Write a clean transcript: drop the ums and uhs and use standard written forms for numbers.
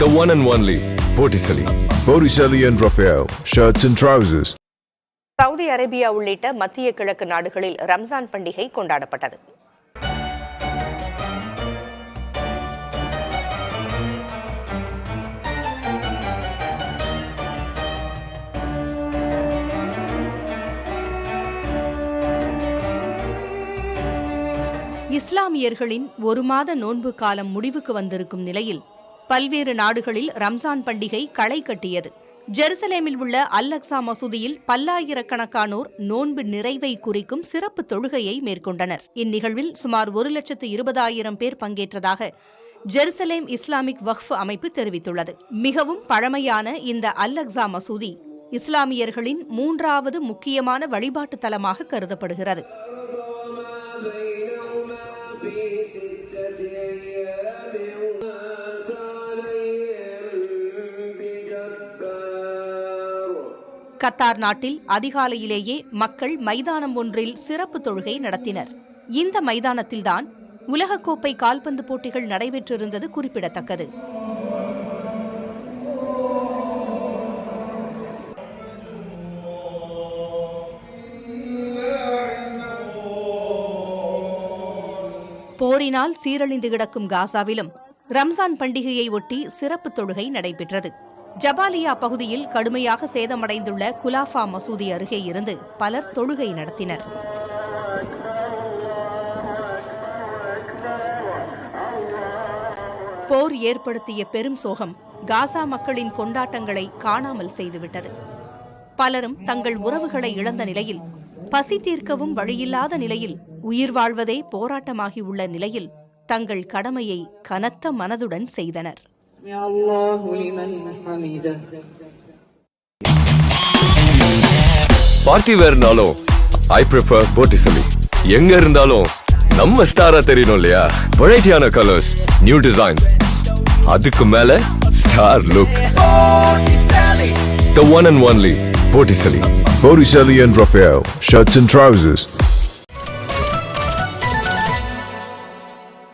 The one and only Botticelli. Botticelli and Raphael, shirts and trousers. Saudi Arabia உள்ளிட்ட மத்திய கிழக்கு நாடுகளில் ரம்ஜான் பண்டிகை கொண்டாடப்பட்டது. இஸ்லாமியர்களின் ஒரு மாத நோன்பு காலம் முடிவுக்கு வந்திருக்கும் நிலையில் பல்வேறு நாடுகளில் ரம்ஜான் பண்டிகை களை கட்டியது. ஜெருசலேமில் உள்ள அல் அக்ஸா மசூதியில் பல்லாயிரக்கணக்கானோர் நோன்பு நிறைவை குறிக்கும் சிறப்பு தொழுகையை மேற்கொண்டனர். இந்நிகழ்வில் சுமார் 1,20,000 பேர் பங்கேற்றதாக ஜெருசலேம் இஸ்லாமிக் வக்ஃப் அமைப்பு தெரிவித்துள்ளது. மிகவும் பழமையான இந்த அல் அக்ஸா மசூதி இஸ்லாமியர்களின் 3வது முக்கியமான வழிபாட்டு தலமாக கருதப்படுகிறது. கத்தார் நாட்டில் அதிகாலையிலேயே மக்கள் மைதானம் ஒன்றில் சிறப்பு தொழுகை நடத்தினர். இந்த மைதானத்தில்தான் உலகக்கோப்பை கால்பந்து போட்டிகள் நடைபெற்றிருந்தது குறிப்பிடத்தக்கது. போரினால் சீரழிந்து கிடக்கும் காசாவிலும் ரம்ஜான் பண்டிகையை ஒட்டி சிறப்பு தொழுகை நடைபெற்றது. ஜபாலியா பகுதியில் கடுமையாக சேதமடைந்துள்ள குலாஃபா மசூதி அருகே இருந்து பலர் தொழுகை நடத்தினர். போர் ஏற்படுத்திய பெரும் சோகம் காசா மக்களின் கொண்டாட்டங்களை காணாமல் செய்துவிட்டது. பலரும் தங்கள் உறவுகளை இழந்த நிலையில், பசி தீர்க்கவும் வழியில்லாத நிலையில், உயிர் வாழ்வதே போராட்டமாகியுள்ள நிலையில் தங்கள் கடமையை கனத்த மனதுடன் செய்தனர். பார்ட்டி வேர்னாலும் I prefer Botticelli. எங்க இருந்தாலும் நம்ம ஸ்டாரா தெரியணும் இல்லையா? வெரைட்டியான கலர்ஸ், நியூ டிசைன்ஸ், அதுக்கு மேல star look. The one and only Botticelli. Botticelli and Raphael, shirts and trousers.